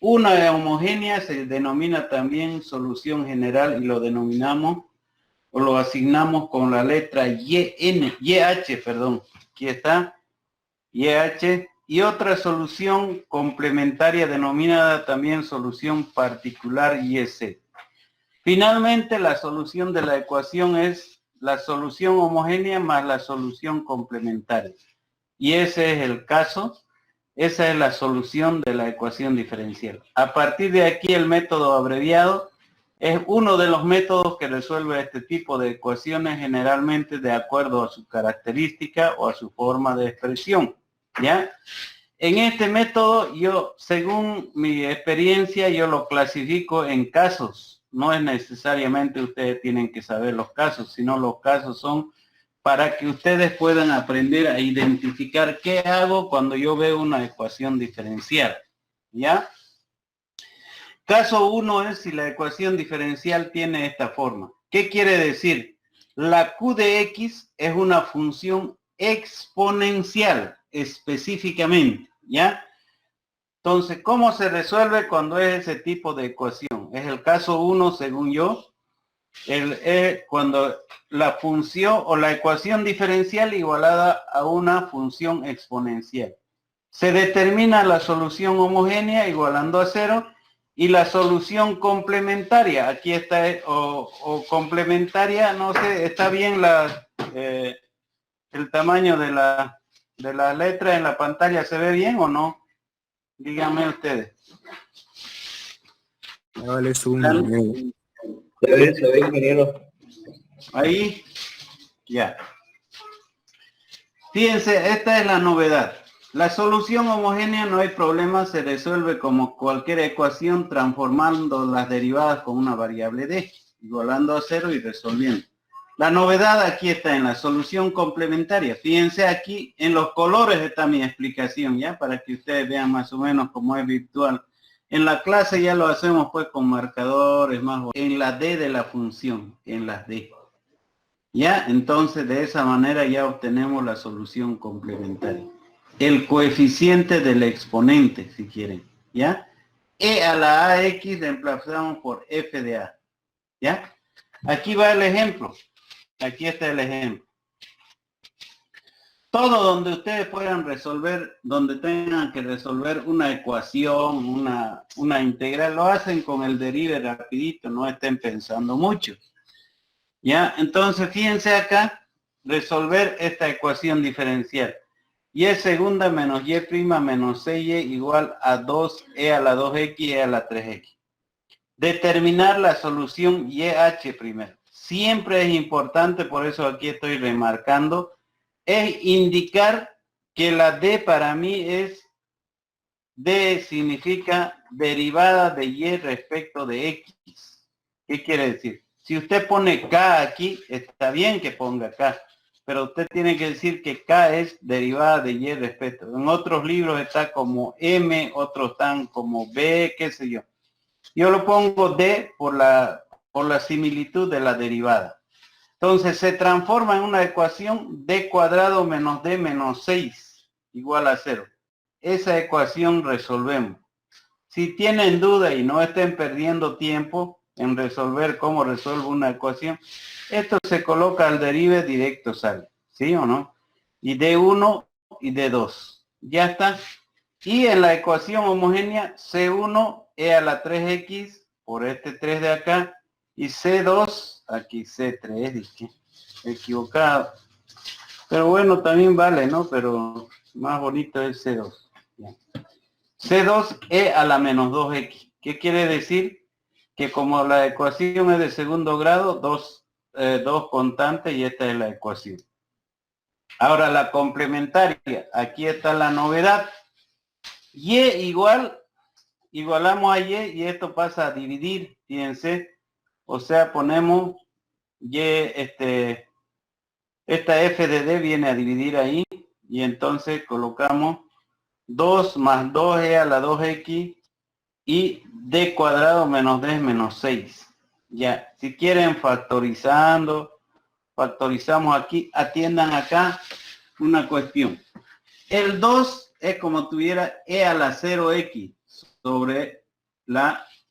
Una homogénea se denomina también solución general y lo denominamos o lo asignamos con la letra YH, perdón. Aquí está, YH. Y otra solución complementaria denominada también solución particular YC. Finalmente, la solución de la ecuación es la solución homogénea más la solución complementaria. Y ese es el caso. Esa es la solución de la ecuación diferencial. A partir de aquí, el método abreviado es uno de los métodos que resuelve este tipo de ecuaciones, generalmente de acuerdo a su característica o a su forma de expresión, ¿ya? En este método, yo, según mi experiencia, yo lo clasifico en casos. No es necesariamente ustedes tienen que saber los casos, sino los casos son para que ustedes puedan aprender a identificar qué hago cuando yo veo una ecuación diferencial, ¿ya? Caso 1 es si la ecuación diferencial tiene esta forma. ¿Qué quiere decir? La Q de X es una función exponencial, específicamente, ¿ya? Entonces, ¿cómo se resuelve cuando es ese tipo de ecuación? Es el caso 1, según yo, cuando la función o la ecuación diferencial igualada a una función exponencial. Se determina la solución homogénea igualando a 0 y la solución complementaria. Aquí está, o complementaria, no sé, está bien el tamaño de la letra en la pantalla, ¿se ve bien o no? Díganme ustedes. Dale zoom. Se ve, ingeniero. Ahí, ya. Fíjense, esta es la novedad. La solución homogénea no hay problema, se resuelve como cualquier ecuación transformando las derivadas con una variable d, igualando a 0 y resolviendo. La novedad aquí está en la solución complementaria. Fíjense aquí, en los colores está mi explicación, ¿ya? Para que ustedes vean más o menos cómo es virtual. En la clase ya lo hacemos pues con marcadores más en la d de la función, en las d. ¿Ya? Entonces de esa manera ya obtenemos la solución complementaria. El coeficiente del exponente, si quieren, ¿ya? E a la AX reemplazamos por F de A, ¿ya? Aquí va el ejemplo. Aquí está el ejemplo. Todo donde ustedes puedan resolver, donde tengan que resolver una ecuación, una integral, lo hacen con el derive rapidito, no estén pensando mucho. ¿Ya? Entonces, fíjense acá, resolver esta ecuación diferencial. Y segunda menos y' menos 6y igual a 2e a la 2x e a la 3x. Determinar la solución YH primero. Siempre es importante, por eso aquí estoy remarcando, es indicar que la D para mí es, D significa derivada de Y respecto de X. ¿Qué quiere decir? Si usted pone K aquí, está bien que ponga K, pero usted tiene que decir que K es derivada de Y respecto. En otros libros está como M, otros están como B, qué sé yo. Yo lo pongo D por la similitud de la derivada. Entonces se transforma en una ecuación D cuadrado menos D menos 6 igual a 0. Esa ecuación resolvemos. Si tienen duda y no estén perdiendo tiempo en resolver cómo resuelvo una ecuación, esto se coloca al derive directo sale, ¿sí o no? Y D1 y D2. Ya está. Y en la ecuación homogénea, C1 e a la 3x por este 3 de acá, y C2, aquí C3, dije, equivocado. Pero bueno, también vale, ¿no? Pero más bonito es C2. Bien. C2e a la menos 2x. ¿Qué quiere decir? Que como la ecuación es de segundo grado, dos constantes y esta es la ecuación. Ahora la complementaria. Aquí está la novedad. Y igualamos a y esto pasa a dividir, fíjense. O sea, ponemos y, esta f de d viene a dividir ahí. Y entonces colocamos 2 más 2e a la 2x y d cuadrado menos d menos 6. Ya, si quieren factorizamos aquí, atiendan acá una cuestión. El 2 es como tuviera e a la 0x sobre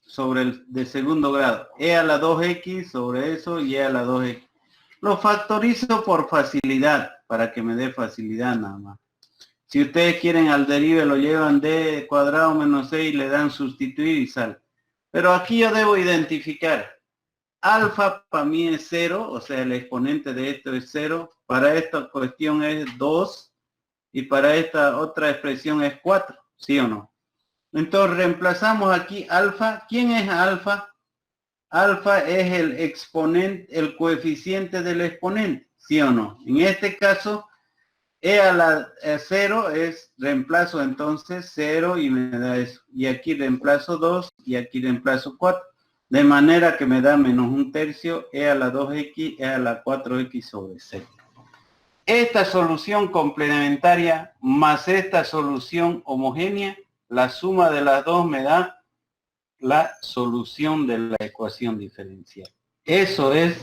sobre el de segundo grado. E a la 2x sobre eso y e a la 2x. Lo factorizo por facilidad, para que me dé facilidad nada más. Si ustedes quieren al derive, lo llevan d cuadrado menos 6 y le dan sustituir y sale. Pero aquí yo debo identificar. Alfa para mí es 0, o sea, el exponente de esto es 0. Para esta cuestión es 2 y para esta otra expresión es 4, ¿sí o no? Entonces reemplazamos aquí alfa. ¿Quién es alfa? Alfa es el exponente, el coeficiente del exponente, ¿sí o no? En este caso, e a la 0 es reemplazo entonces 0 y me da eso. Y aquí reemplazo 2 y aquí reemplazo 4. De manera que me da menos 1/3 e a la 2x, e a la 4x sobre 6. Esta solución complementaria más esta solución homogénea, la suma de las dos me da la solución de la ecuación diferencial. Eso es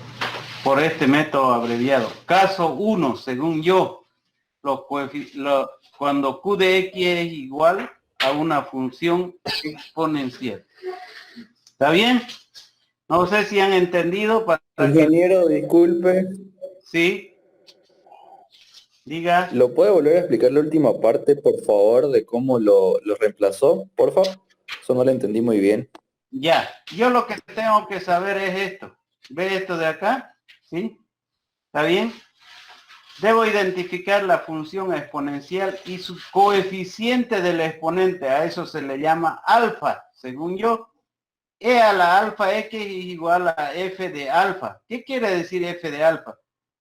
por este método abreviado. Caso 1, según yo, cuando q de x es igual a una función exponencial. ¿Está bien? No sé si han entendido. Ingeniero, disculpe. Sí. Diga. ¿Lo puede volver a explicar la última parte, por favor, de cómo lo reemplazó? Por favor. Eso no lo entendí muy bien. Ya. Yo lo que tengo que saber es esto. ¿Ve esto de acá? ¿Sí? ¿Está bien? Debo identificar la función exponencial y su coeficiente del exponente. A eso se le llama alfa, según yo. E a la alfa x es igual a f de alfa. ¿Qué quiere decir f de alfa?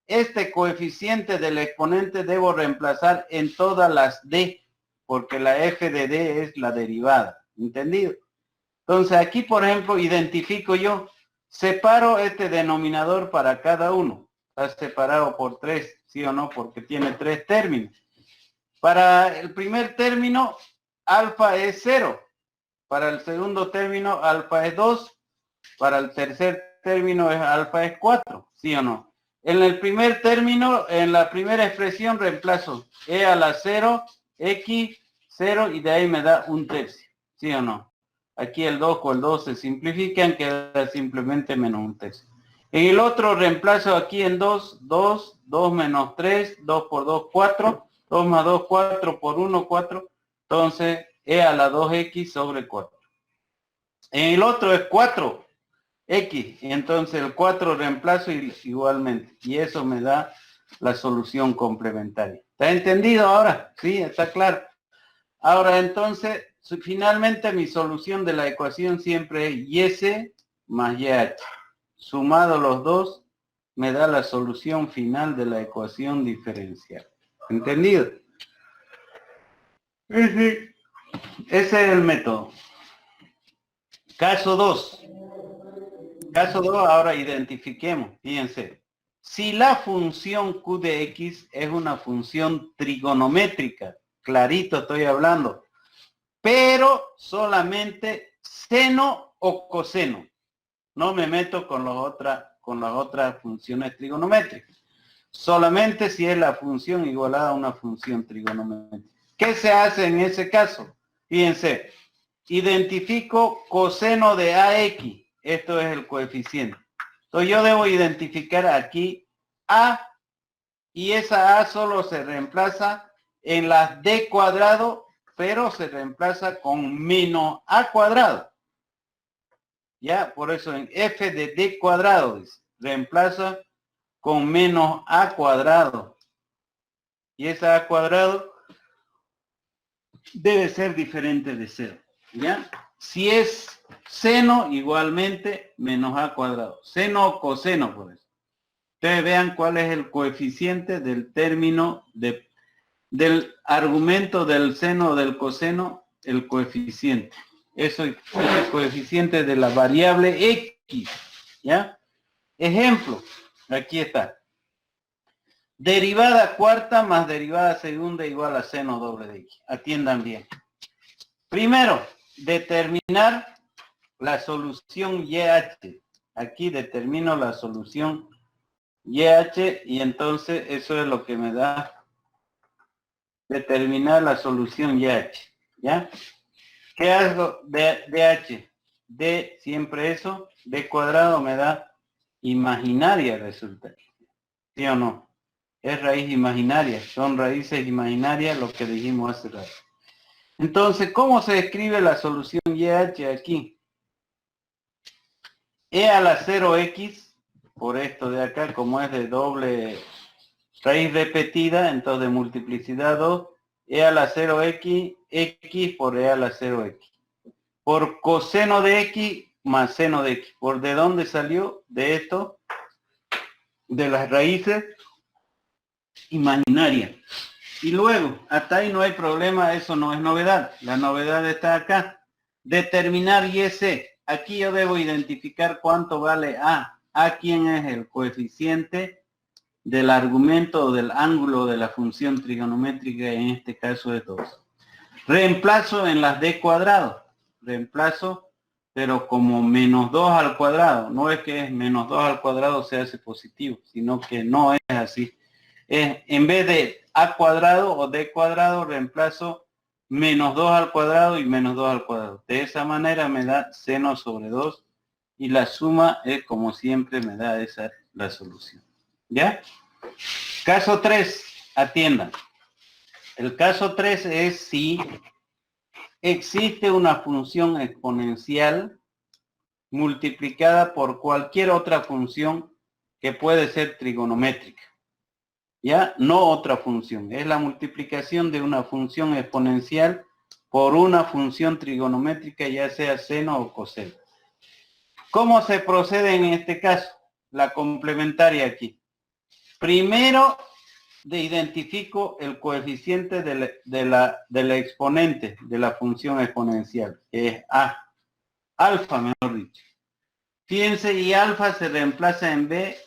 Este coeficiente del exponente debo reemplazar en todas las d, porque la f de d es la derivada. ¿Entendido? Entonces aquí, por ejemplo, identifico yo, separo este denominador para cada uno. Está separado por 3, ¿sí o no? Porque tiene 3 términos. Para el primer término, alfa es 0. Para el segundo término, alfa es 2. Para el tercer término, alfa es 4. ¿Sí o no? En el primer término, en la primera expresión, reemplazo e a la 0, x, 0, y de ahí me da 1/3. ¿Sí o no? Aquí el 2 con el 2 se simplifican, queda simplemente menos 1/3. En el otro reemplazo aquí en 2, 2 menos 3, 2 por 2, 4, 2 más 2, 4 por 1, 4. Entonces, e a la 2x sobre 4. En el otro es 4x, entonces el 4 reemplazo igualmente. Y eso me da la solución complementaria. ¿Está entendido ahora? Sí, está claro. Ahora entonces, finalmente mi solución de la ecuación siempre es y más YH. Sumado los dos, me da la solución final de la ecuación diferencial. ¿Entendido? Ese es el método. Caso 2. Caso 2, ahora identifiquemos. Fíjense. Si la función q de x es una función trigonométrica, clarito estoy hablando, pero solamente seno o coseno. No me meto con las otras funciones trigonométricas. Solamente si es la función igualada a una función trigonométrica. ¿Qué se hace en ese caso? Fíjense, identifico coseno de AX. Esto es el coeficiente. Entonces yo debo identificar aquí A, y esa A solo se reemplaza en las D cuadrado, pero se reemplaza con menos A cuadrado. Ya, por eso en f de d cuadrado dice, reemplaza con menos a cuadrado. Y esa a cuadrado debe ser diferente de 0. ¿Ya? Si es seno, igualmente menos a cuadrado. Seno o coseno, por eso. Ustedes vean cuál es el coeficiente del término del argumento del seno o del coseno, el coeficiente. Eso es el coeficiente de la variable x. ¿Ya? Ejemplo, aquí está. Derivada cuarta más derivada segunda igual a seno doble de x. Atiendan bien. Primero, determinar la solución YH. Aquí determino la solución YH y entonces eso es lo que me da determinar la solución YH. ¿Ya? ¿Qué hago de DH? D, siempre eso, D cuadrado me da imaginaria resulta. ¿Sí o no? Es raíz imaginaria, son raíces imaginarias lo que dijimos hace rato. Entonces, ¿cómo se escribe la solución YH aquí? E a la 0x, por esto de acá, como es de doble raíz repetida, entonces de multiplicidad 2, E a la 0x, x por E a la 0x. Por coseno de x más seno de x. ¿Por de dónde salió? De esto, de las raíces imaginarias. Y luego, hasta ahí no hay problema, eso no es novedad. La novedad está acá. Determinar YC. Aquí yo debo identificar cuánto vale A. A quién es el coeficiente del argumento o del ángulo de la función trigonométrica, en este caso es 2. Reemplazo en las D cuadrado. Reemplazo, pero como menos 2 al cuadrado. No es que es menos 2 al cuadrado se hace positivo, sino que no es así. Es, en vez de A cuadrado o D cuadrado, reemplazo menos 2 al cuadrado y menos 2 al cuadrado. De esa manera me da seno sobre 2 y la suma es como siempre me da esa la solución. ¿Ya? Caso 3, atiendan. El caso 3 es si existe una función exponencial multiplicada por cualquier otra función que puede ser trigonométrica. ¿Ya? No otra función. Es la multiplicación de una función exponencial por una función trigonométrica, ya sea seno o coseno. ¿Cómo se procede en este caso? La complementaria aquí. Primero, identifico el coeficiente de la exponente de la función exponencial, que es A. Alfa, mejor dicho. Fíjense, y alfa se reemplaza en B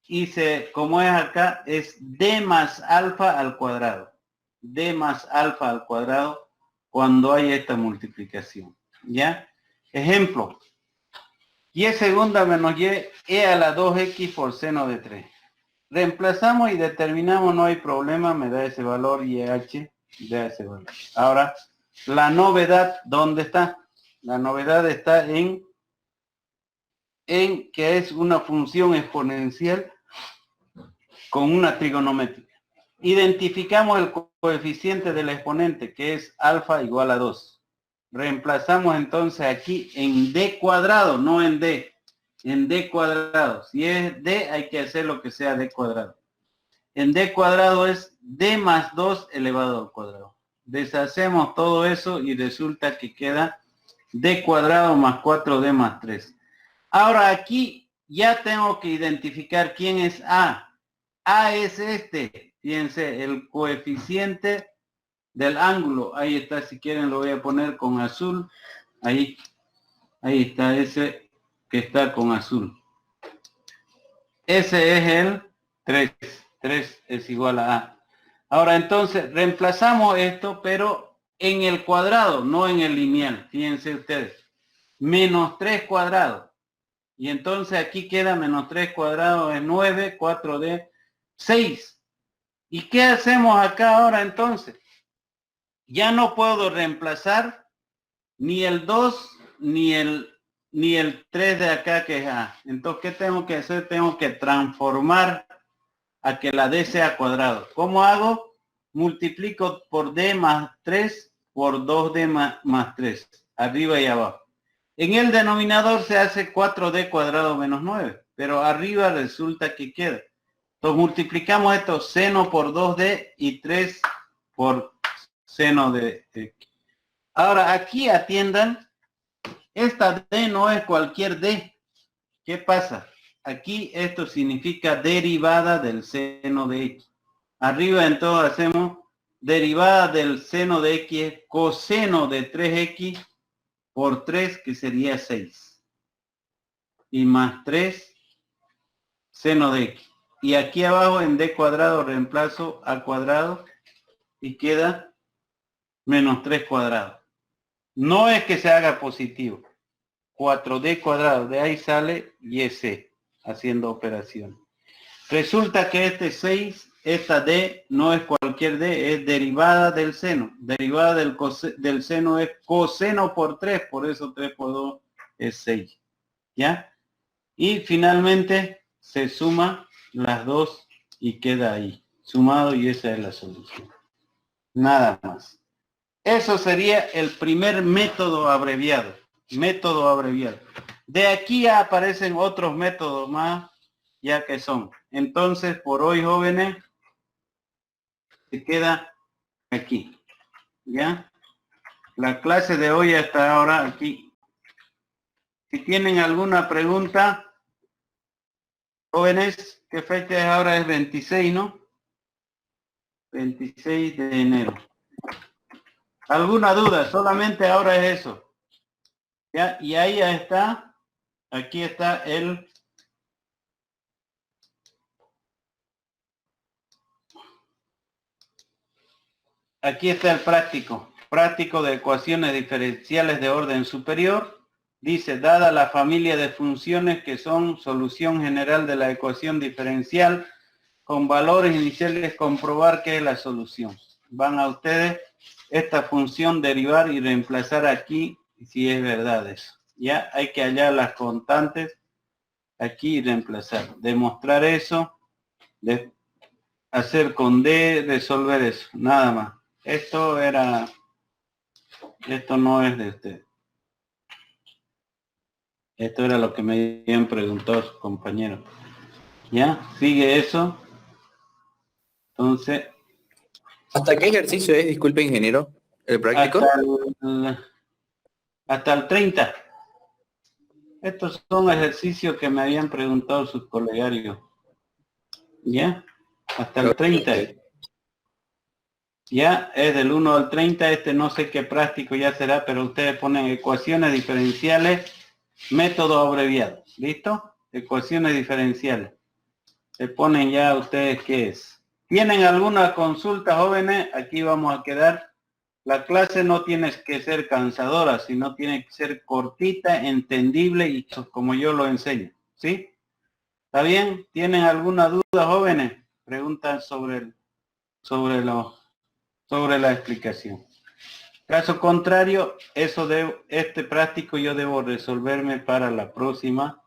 y como es acá, es D más alfa al cuadrado. D más alfa al cuadrado cuando hay esta multiplicación. ¿Ya? Ejemplo. Y segunda menos Y, E a la 2x por seno de 3. Reemplazamos y determinamos, no hay problema, me da ese valor YH, da ese valor. Ahora, la novedad, ¿dónde está? La novedad está en que es una función exponencial con una trigonométrica. Identificamos el coeficiente del exponente, que es alfa igual a 2. Reemplazamos entonces aquí en D cuadrado, no en D. En D cuadrado. Si es D, hay que hacer lo que sea D cuadrado. En D cuadrado es D más 2 elevado al cuadrado. Deshacemos todo eso y resulta que queda D cuadrado más 4D más 3. Ahora aquí ya tengo que identificar quién es A. A es este. Fíjense, el coeficiente del ángulo. Ahí está, si quieren lo voy a poner con azul. Ahí está ese que está con azul. Ese es el 3. 3 es igual a A. Ahora entonces reemplazamos esto, pero en el cuadrado, no en el lineal. Fíjense ustedes. Menos 3 cuadrado. Y entonces aquí queda menos 3 cuadrado es 9, 4D, 6. ¿Y qué hacemos acá ahora entonces? Ya no puedo reemplazar ni el 2 ni el 3 de acá que es A. Entonces, ¿qué tengo que hacer? Tengo que transformar a que la D sea cuadrado. ¿Cómo hago? Multiplico por D más 3 por 2D más 3. Arriba y abajo. En el denominador se hace 4D cuadrado menos 9. Pero arriba resulta que queda. Entonces multiplicamos esto seno por 2D y 3 por seno de X. Ahora aquí atiendan. Esta D no es cualquier D. ¿Qué pasa? Aquí esto significa derivada del seno de X. Arriba entonces hacemos derivada del seno de X es coseno de 3X por 3, que sería 6. Y más 3 seno de X. Y aquí abajo en D cuadrado reemplazo a cuadrado y queda menos 3 cuadrado. No es que se haga positivo. 4D cuadrado, de ahí sale YC, haciendo operación. Resulta que este 6, esta D, no es cualquier D, es derivada del seno. Derivada del seno es coseno por 3, por eso 3 por 2 es 6. ¿Ya? Y finalmente se suma las dos y queda ahí. Sumado y esa es la solución. Nada más. Eso sería el primer método abreviado. Método abreviado. De aquí ya aparecen otros métodos más, ya que son. Entonces, por hoy, jóvenes, se queda aquí. ¿Ya? La clase de hoy hasta ahora aquí. Si tienen alguna pregunta, jóvenes, ¿qué fecha es ahora? Es 26, ¿no? 26 de enero. ¿Alguna duda? Solamente ahora es eso. ¿Ya? Y ahí ya está. Aquí está aquí está el práctico. Práctico de ecuaciones diferenciales de orden superior. Dice, dada la familia de funciones que son solución general de la ecuación diferencial, con valores iniciales comprobar que es la solución. Van a ustedes esta función derivar y reemplazar aquí si es verdad eso. Ya hay que hallar las constantes aquí y reemplazar. Demostrar eso, de hacer con D, resolver eso, nada más. Esto no es de usted. Esto era lo que me habían preguntado sus compañeros. ¿Ya? ¿Sigue eso? Entonces... ¿Hasta qué ejercicio es, disculpe, ingeniero? ¿El práctico? Hasta el 30. Estos son ejercicios que me habían preguntado sus colegarios. ¿Ya? Hasta el 30. Ya, es del 1 al 30. Este no sé qué práctico ya será, pero ustedes ponen ecuaciones diferenciales, método abreviado. ¿Listo? Ecuaciones diferenciales. Se ponen ya ustedes qué es. ¿Tienen alguna consulta, jóvenes? Aquí vamos a quedar. La clase no tiene que ser cansadora, sino tiene que ser cortita, entendible y como yo lo enseño. ¿Sí? ¿Está bien? ¿Tienen alguna duda, jóvenes? Preguntan sobre la explicación. Caso contrario, este práctico yo debo resolverme para la próxima